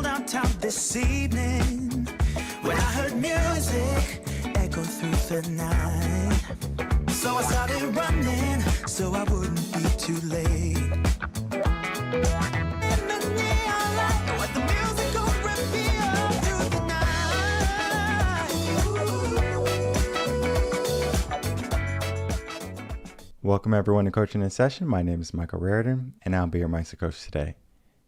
stroll downtown this evening when I heard music echo through the night. So I started running so I wouldn't be too late. In the neon light, let the music go reveal through the night. Welcome everyone to Coaching in Session. My name is Michael Rearden, and I'll be your mindset coach today.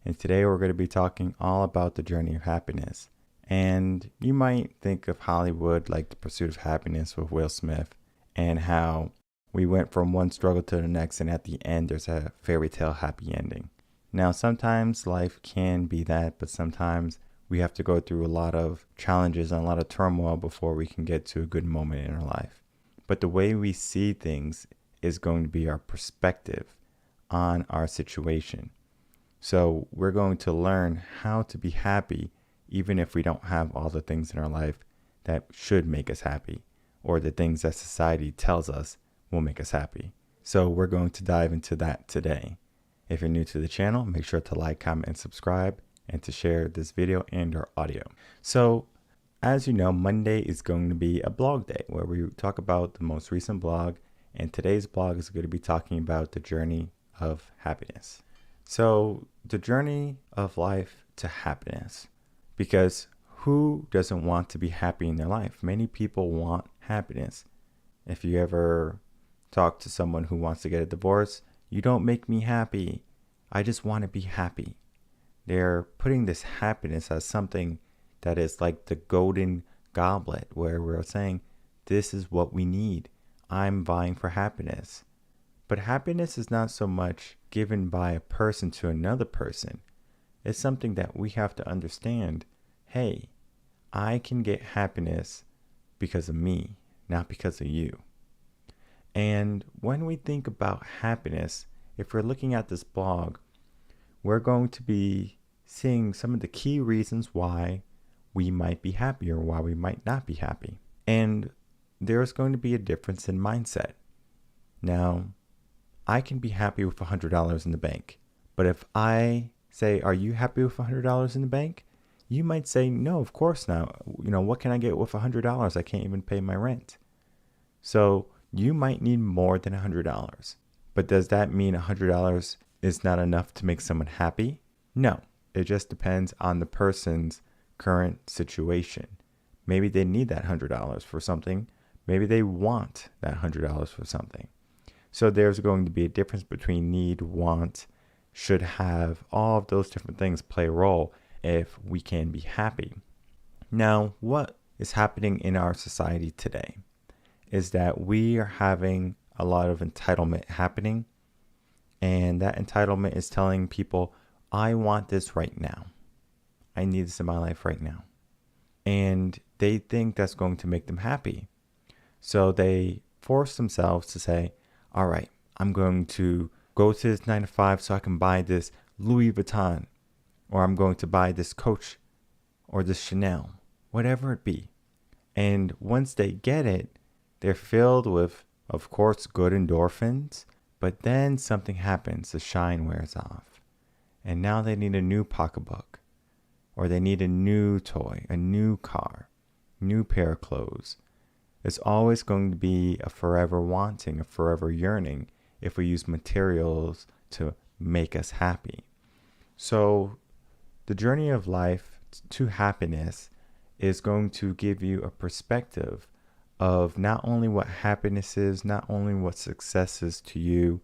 And today we're going to be talking all about the journey of happiness. And you might think of Hollywood like The Pursuit of Happiness with Will Smith, and how we went from one struggle to the next, and at the end there's a fairy tale happy ending. Now sometimes life can be that, but sometimes we have to go through a lot of challenges and a lot of turmoil before we can get to a good moment in our life. But the way we see things is going to be our perspective on our situation. So we're going to learn how to be happy even if we don't have all the things in our life that should make us happy, or the things that society tells us will make us happy. So we're going to dive into that today. If you're new to the channel, make sure to like, comment, and subscribe, and to share this video and our audio. So as you know, Monday is going to be a blog day where we talk about the most recent blog, and today's blog is going to be talking about the journey of happiness. So the journey of life to happiness, because who doesn't want to be happy in their life? Many people want happiness. If you ever talk to someone who wants to get a divorce, you don't make me happy. I just want to be happy. They're putting this happiness as something that is like the golden goblet, where we're saying, this is what we need. I'm vying for happiness. But happiness is not so much given by a person to another person. It's something that we have to understand. Hey, I can get happiness because of me, not because of you. And when we think about happiness, if we're looking at this blog, we're going to be seeing some of the key reasons why we might be happy or why we might not be happy. And there's going to be a difference in mindset. Now, I can be happy with $100 in the bank. But if I say, are you happy with $100 in the bank? You might say, no, of course not. What can I get with $100? I can't even pay my rent. So you might need more than $100. But does that mean $100 is not enough to make someone happy? No, it just depends on the person's current situation. Maybe they need that $100 for something. Maybe they want that $100 for something. So there's going to be a difference between need, want, should have. All of those different things play a role if we can be happy. Now, what is happening in our society today is that we are having a lot of entitlement happening. And that entitlement is telling people, I want this right now. I need this in my life right now. And they think that's going to make them happy. So they force themselves to say, all right, I'm going to go to this 9 to 5 so I can buy this Louis Vuitton, or I'm going to buy this Coach or this Chanel, whatever it be. And once they get it, they're filled with, of course, good endorphins, but then something happens, the shine wears off. And now they need a new pocketbook, or they need a new toy, a new car, new pair of clothes. It's always going to be a forever wanting, a forever yearning if we use materials to make us happy. So the journey of life to happiness is going to give you a perspective of not only what happiness is, not only what success is to you,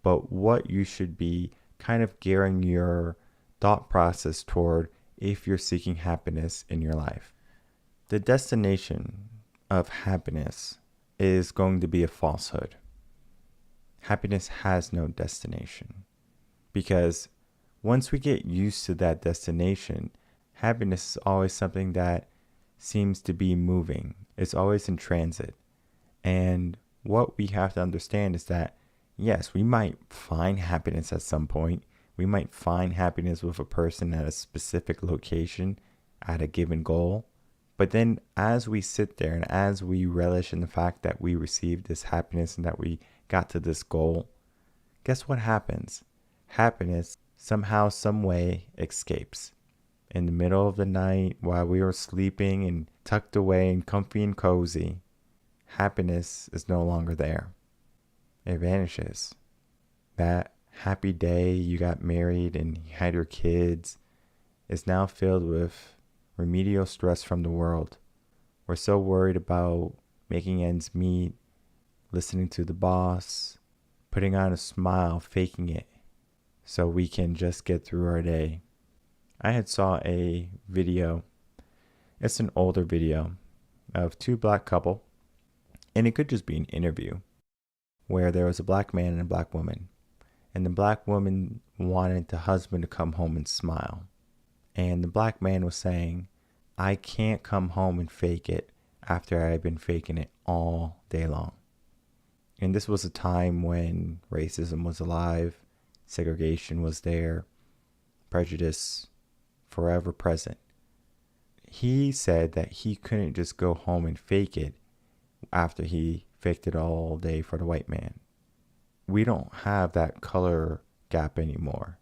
but what you should be kind of gearing your thought process toward if you're seeking happiness in your life. The destination of happiness is going to be a falsehood. Happiness has no destination, because once we get used to that destination, happiness is always something that seems to be moving. It's always in transit. And what we have to understand is that, yes, we might find happiness at some point. We might find happiness with a person at a specific location at a given goal. But then as we sit there and as we relish in the fact that we received this happiness and that we got to this goal, guess what happens? Happiness somehow, some way escapes. in the middle of the night while we were sleeping and tucked away and comfy and cozy, happiness is no longer there. It vanishes. That happy day you got married and you had your kids is now filled with remedial stress from the world. We're so worried about making ends meet, listening to the boss, putting on a smile, faking it, so we can just get through our day. I had saw a video, it's an older video, of two black couple, and it could just be an interview, where there was a black man and a black woman. And the black woman wanted the husband to come home and smile. And the black man was saying, I can't come home and fake it after I've been faking it all day long. And this was a time when racism was alive, segregation was there, prejudice forever present. He said that he couldn't just go home and fake it after he faked it all day for the white man. We don't have that color gap anymore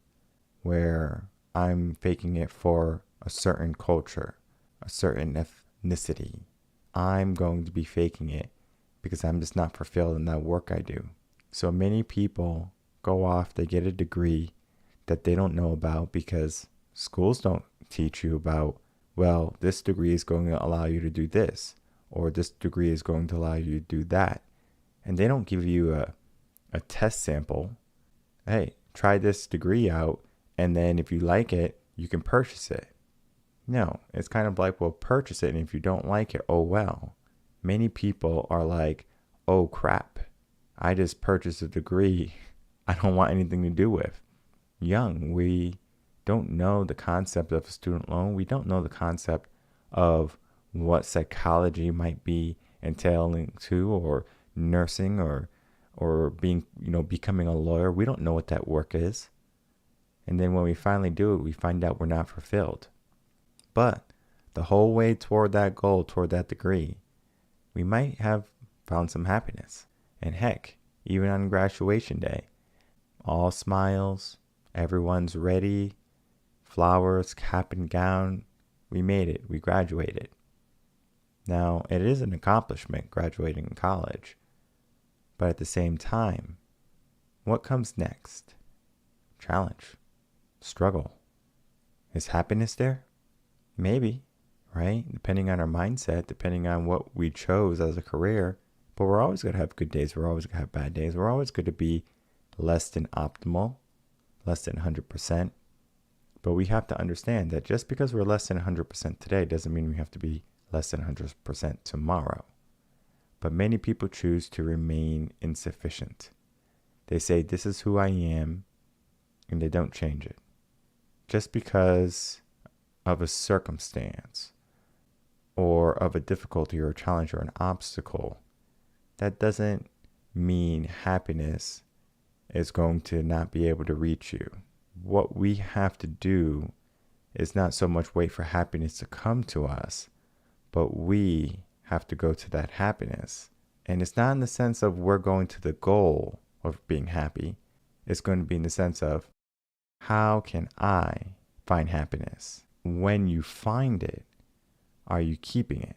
where I'm faking it for a certain culture, a certain ethnicity. I'm going to be faking it because I'm just not fulfilled in that work I do. So many people go off, they get a degree that they don't know about because schools don't teach you about, well, this degree is going to allow you to do this, or this degree is going to allow you to do that. And they don't give you a test sample. Hey, try this degree out, and then if you like it, you can purchase it. No, it's kind of like, well, purchase it, and if you don't like it, oh well. Many people are like, oh crap, I just purchased a degree I don't want anything to do with. Young, we don't know the concept of a student loan. We don't know the concept of what psychology might be entailing to, or nursing, or being, becoming a lawyer. We don't know what that work is. And then when we finally do it, we find out we're not fulfilled. But the whole way toward that goal, toward that degree, we might have found some happiness. And heck, even on graduation day, all smiles, everyone's ready, flowers, cap and gown. We made it. We graduated. Now, it is an accomplishment graduating in college. But at the same time, what comes next? Challenge. Struggle. Is happiness there? Maybe, right? Depending on our mindset, depending on what we chose as a career. But we're always going to have good days. We're always going to have bad days. We're always going to be less than optimal, less than 100%. But we have to understand that just because we're less than 100% today doesn't mean we have to be less than 100% tomorrow. But many people choose to remain insufficient. They say, this is who I am, and they don't change it. Just because of a circumstance, or of a difficulty or a challenge or an obstacle, that doesn't mean happiness is going to not be able to reach you. What we have to do is not so much wait for happiness to come to us, but we have to go to that happiness. And it's not in the sense of we're going to the goal of being happy. It's going to be in the sense of, how can I find happiness? When you find it, are you keeping it?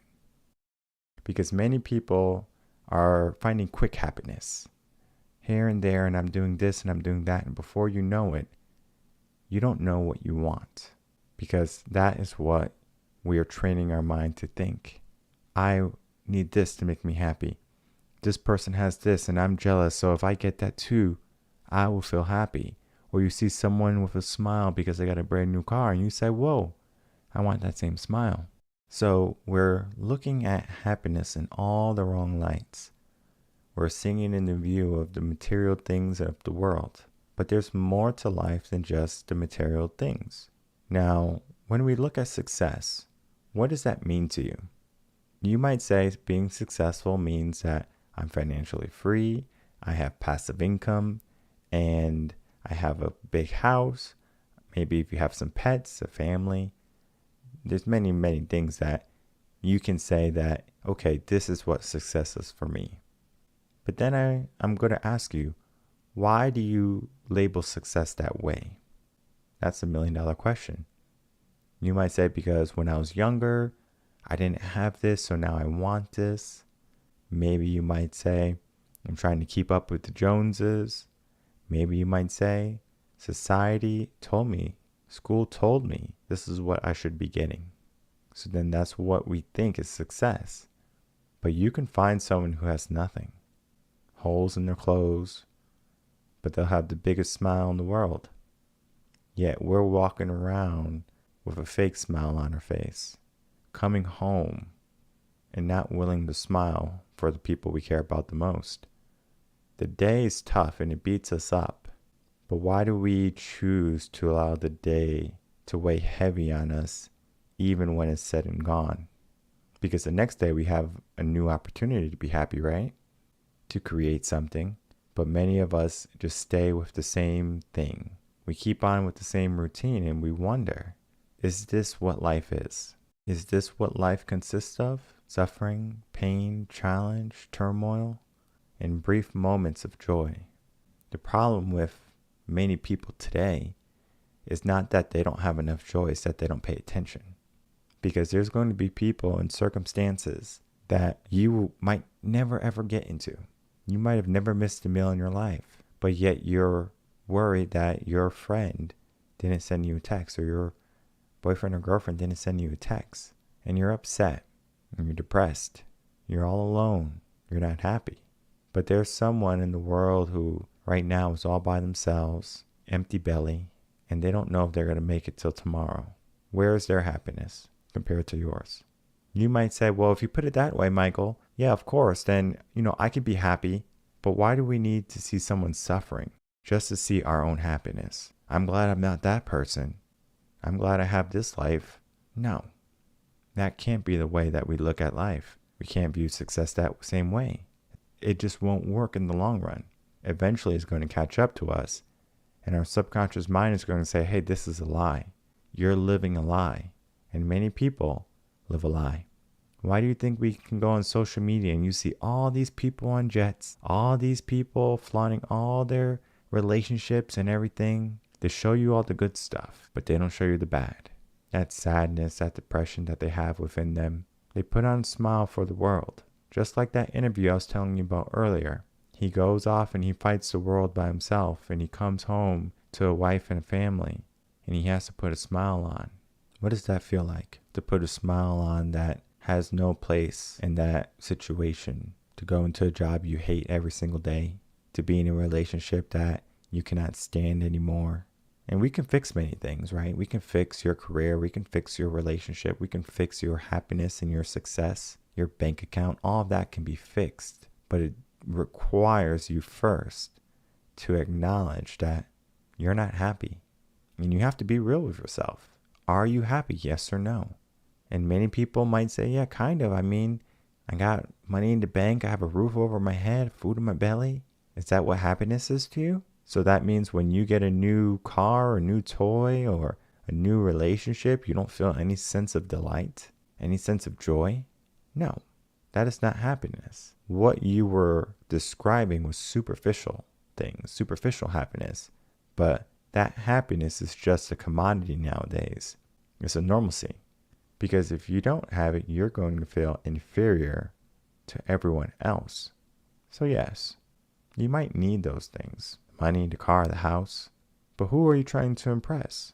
Because many people are finding quick happiness here and there, and I'm doing this and I'm doing that, and before you know it, you don't know what you want, because that is what we are training our mind to think. I need this to make me happy. This person has this and I'm jealous, so if I get that too, I will feel happy. Or you see someone with a smile because they got a brand new car and you say, whoa, I want that same smile. So we're looking at happiness in all the wrong lights. We're seeing it in the view of the material things of the world. But there's more to life than just the material things. Now, when we look at success, what does that mean to you? You might say being successful means that I'm financially free, I have passive income, and I have a big house. Maybe if you have some pets, a family. There's many, many things that you can say that, okay, this is what success is for me. But then I'm going to ask you, why do you label success that way? That's $1 million question. You might say, because when I was younger, I didn't have this, so now I want this. Maybe you might say, I'm trying to keep up with the Joneses. Maybe you might say, society told me, school told me this is what I should be getting. So then that's what we think is success. But you can find someone who has nothing, holes in their clothes, but they'll have the biggest smile in the world. Yet we're walking around with a fake smile on our face, coming home and not willing to smile for the people we care about the most. The day is tough and it beats us up. But why do we choose to allow the day to weigh heavy on us even when it's said and gone? Because the next day we have a new opportunity to be happy, right? To create something. But many of us just stay with the same thing. We keep on with the same routine and we wonder, is this what life is? Is this what life consists of? Suffering, pain, challenge, turmoil, and brief moments of joy. The problem with many people today is not that they don't have enough joy, it's that they don't pay attention. Because there's going to be people and circumstances that you might never ever get into. You might have never missed a meal in your life, but yet you're worried that your friend didn't send you a text, or your boyfriend or girlfriend didn't send you a text, and you're upset and you're depressed. You're all alone. You're not happy. But there's someone in the world who right now is all by themselves, empty belly, and they don't know if they're going to make it till tomorrow. Where is their happiness compared to yours? You might say, well, if you put it that way, Michael, yeah, of course, then, I could be happy. But why do we need to see someone suffering just to see our own happiness? I'm glad I'm not that person. I'm glad I have this life. No, that can't be the way that we look at life. We can't view success that same way. It just won't work in the long run. Eventually it's going to catch up to us, and our subconscious mind is going to say, hey, this is a lie. You're living a lie. And many people live a lie. Why do you think we can go on social media and you see all these people on jets, all these people flaunting all their relationships and everything? They show you all the good stuff, but they don't show you the bad. That sadness, that depression that they have within them. They put on a smile for the world. Just like that interview I was telling you about earlier. He goes off and he fights the world by himself, and he comes home to a wife and a family, and he has to put a smile on. What does that feel like? To put a smile on that has no place in that situation, to go into a job you hate every single day, to be in a relationship that you cannot stand anymore. And we can fix many things, right? We can fix your career, we can fix your relationship, we can fix your happiness and your success, your bank account. All of that can be fixed, but it requires you first to acknowledge that you're not happy. And you have to be real with yourself. Are you happy? Yes or no? And many people might say, yeah, kind of. I mean, I got money in the bank. I have a roof over my head, food in my belly. Is that what happiness is to you? So that means when you get a new car or a new toy or a new relationship, you don't feel any sense of delight, any sense of joy? No, that is not happiness. What you were describing was superficial things, superficial happiness. But that happiness is just a commodity nowadays. It's a normalcy. Because if you don't have it, you're going to feel inferior to everyone else. So yes, you might need those things. Money, the car, the house. But who are you trying to impress?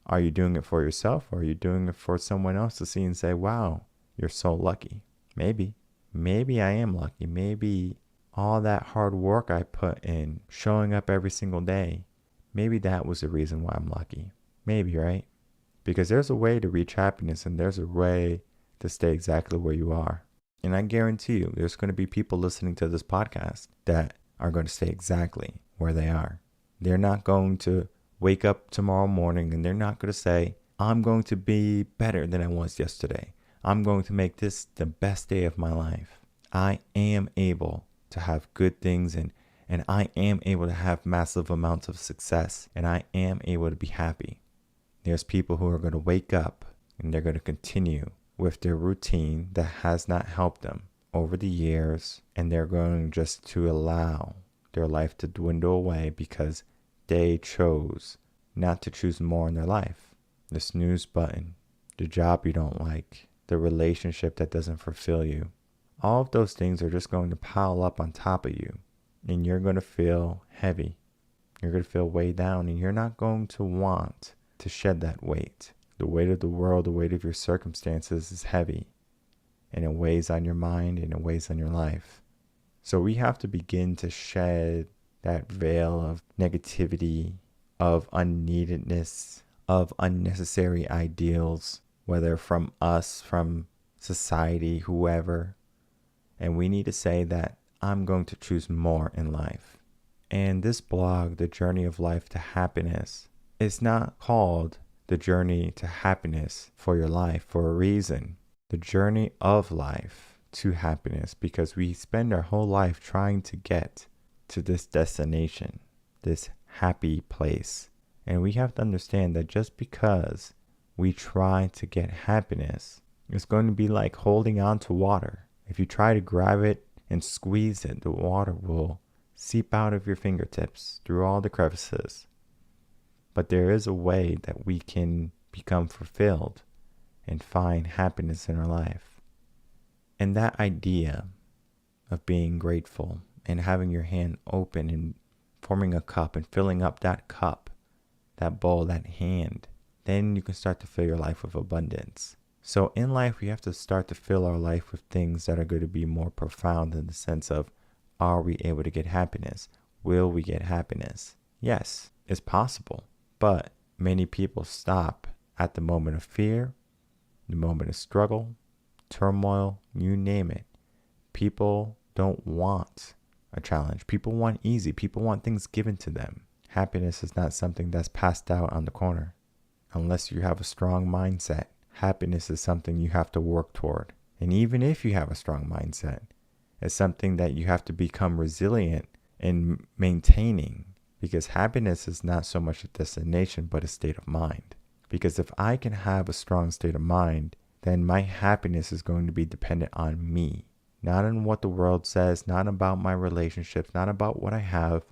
Are you doing it for yourself, or are you doing it for someone else to see and say, wow, you're so lucky? Maybe I am lucky. Maybe all that hard work I put in, showing up every single day, maybe that was the reason why I'm lucky. Maybe, right? Because there's a way to reach happiness, and there's a way to stay exactly where you are. And I guarantee you, there's going to be people listening to this podcast that are going to stay exactly where they are. They're not going to wake up tomorrow morning and they're not going to say, I'm going to be better than I was yesterday. I'm going to make this the best day of my life. I am able to have good things, and I am able to have massive amounts of success, and I am able to be happy. There's people who are going to wake up and they're going to continue with their routine that has not helped them over the years, and they're going just to allow their life to dwindle away because they chose not to choose more in their life. The snooze button. the job you don't like, the relationship that doesn't fulfill you. All of those things are just going to pile up on top of you, and you're going to feel heavy. You're going to feel weighed down, and you're not going to want to shed that weight. The weight of the world, the weight of your circumstances is heavy, and it weighs on your mind and it weighs on your life. So we have to begin to shed that veil of negativity, of unneededness, of unnecessary ideals, whether from us, from society, whoever. And we need to say that I'm going to choose more in life. And this blog, The Journey of Life to Happiness, is not called The Journey to Happiness for your life for a reason. The journey of life to happiness, because we spend our whole life trying to get to this destination, this happy place. And we have to understand that just because we try to get happiness, it's going to be like holding on to water. If you try to grab it and squeeze it, the water will seep out of your fingertips through all the crevices. But there is a way that we can become fulfilled and find happiness in our life. And that idea of being grateful and having your hand open and forming a cup and filling up that cup, that bowl, that hand, then you can start to fill your life with abundance. So in life, we have to start to fill our life with things that are going to be more profound in the sense of, are we able to get happiness? Will we get happiness? Yes, it's possible. But many people stop at the moment of fear, the moment of struggle, turmoil, you name it. People don't want a challenge. People want easy. People want things given to them. Happiness is not something that's passed out on the corner. Unless you have a strong mindset, happiness is something you have to work toward. And even if you have a strong mindset, it's something that you have to become resilient in maintaining, because happiness is not so much a destination, but a state of mind. Because if I can have a strong state of mind, then my happiness is going to be dependent on me, not on what the world says, not about my relationships, not about what I have,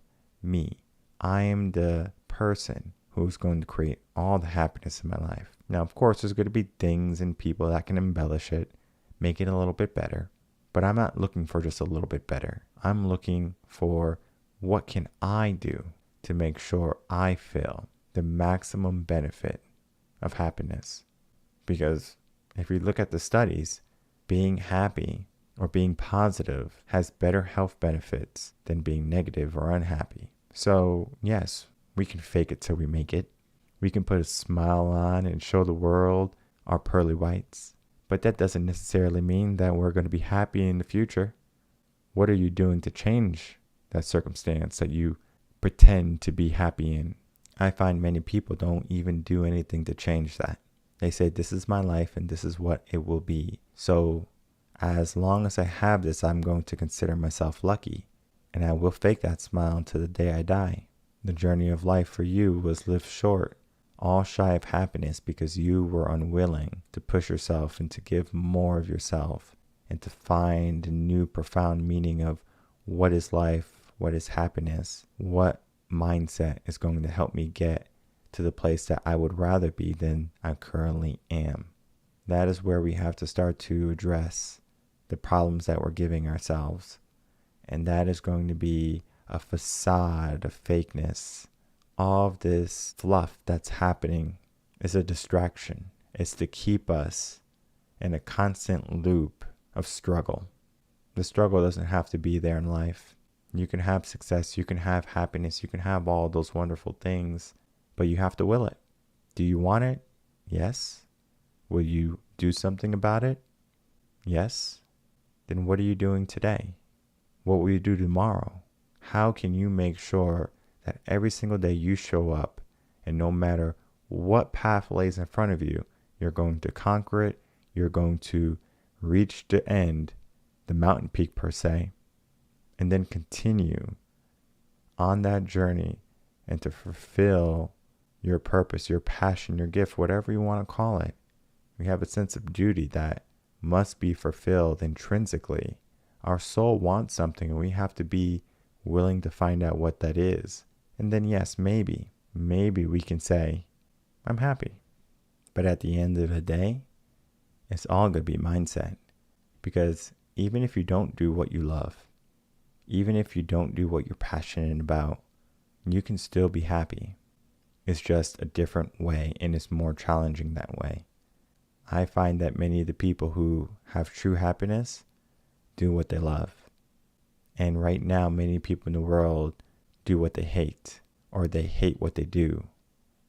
me. I am the person who's going to create all the happiness in my life. Now, of course, there's going to be things and people that can embellish it, make it a little bit better. But I'm not looking for just a little bit better. I'm looking for what can I do to make sure I feel the maximum benefit of happiness. Because if we look at the studies, being happy or being positive has better health benefits than being negative or unhappy. So yes, we can fake it till we make it. We can put a smile on and show the world our pearly whites. But that doesn't necessarily mean that we're going to be happy in the future. What are you doing to change that circumstance that you pretend to be happy in? I find many people don't even do anything to change that. They say, this is my life and this is what it will be. So as long as I have this, I'm going to consider myself lucky. And I will fake that smile until the day I die. The journey of life for you was lived short, all shy of happiness, because you were unwilling to push yourself and to give more of yourself and to find a new profound meaning of what is life, what is happiness, what mindset is going to help me get to the place that I would rather be than I currently am. That is where we have to start to address the problems that we're giving ourselves. And that is going to be a facade of fakeness. All of this fluff that's happening is a distraction. It's to keep us in a constant loop of struggle. The struggle doesn't have to be there in life. You can have success, you can have happiness, you can have all those wonderful things, but you have to will it. Do you want it? Yes. Will you do something about it? Yes. Then what are you doing today? What will you do tomorrow? How can you make sure that every single day you show up, and no matter what path lays in front of you, you're going to conquer it, you're going to reach the end, the mountain peak per se, and then continue on that journey and to fulfill your purpose, your passion, your gift, whatever you want to call it. We have a sense of duty that must be fulfilled intrinsically. Our soul wants something, and we have to be willing to find out what that is. And then yes, maybe we can say, I'm happy. But at the end of the day, It's all going to be mindset. Because even if you don't do what you love, even if you don't do what you're passionate about, you can still be happy. It's just a different way, and it's more challenging that way. I find that many of the people who have true happiness do what they love. And right now, many people in the world do what they hate, or they hate what they do.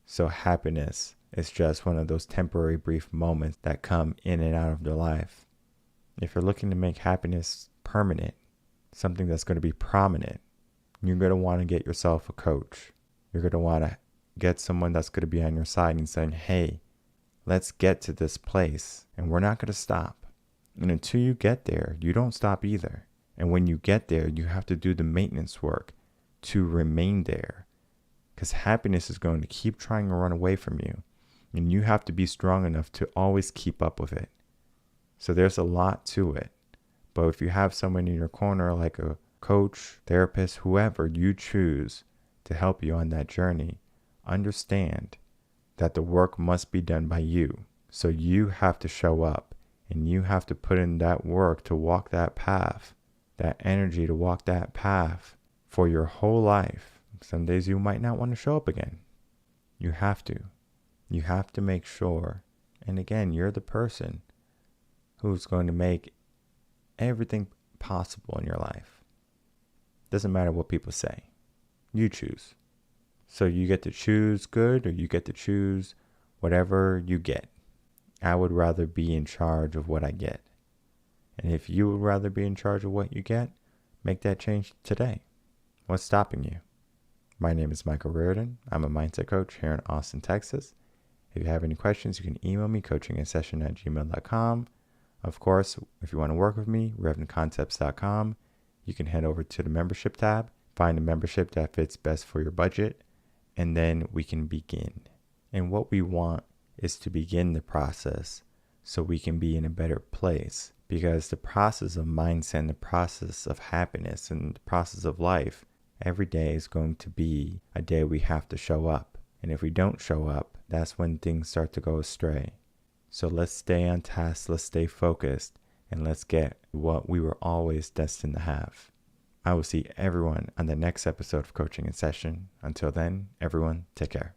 So happiness is just one of those temporary brief moments that come in and out of their life. If you're looking to make happiness permanent, something that's going to be prominent, you're going to want to get yourself a coach. You're going to want to get someone that's going to be on your side and saying, hey, let's get to this place, and we're not going to stop. And until you get there, you don't stop either. And when you get there, you have to do the maintenance work to remain there, because happiness is going to keep trying to run away from you, and you have to be strong enough to always keep up with it. So there's a lot to it. But if you have someone in your corner, like a coach, therapist, whoever you choose to help you on that journey, understand that the work must be done by you. So you have to show up, and you have to put in that work to walk that path, that energy to walk that path for your whole life. Some days you might not want to show up again. You have to. You have to make sure. And again, you're the person who's going to make everything possible in your life. Doesn't matter what people say. You choose. So you get to choose good, or you get to choose whatever you get. I would rather be in charge of what I get. And if you would rather be in charge of what you get, make that change today. What's stopping you? My name is Michael Rearden. I'm a mindset coach here in Austin, Texas. If you have any questions, you can email me, coachinginsession@gmail.com. Of course, if you want to work with me, reardenconcepts.com. You can head over to the membership tab, find a membership that fits best for your budget, and then we can begin. And what we want is to begin the process so we can be in a better place, because the process of mindset and the process of happiness and the process of life, every day is going to be a day we have to show up. And if we don't show up, that's when things start to go astray. So let's stay on task, let's stay focused, and let's get what we were always destined to have. I will see everyone on the next episode of Coaching in Session. Until then, everyone, take care.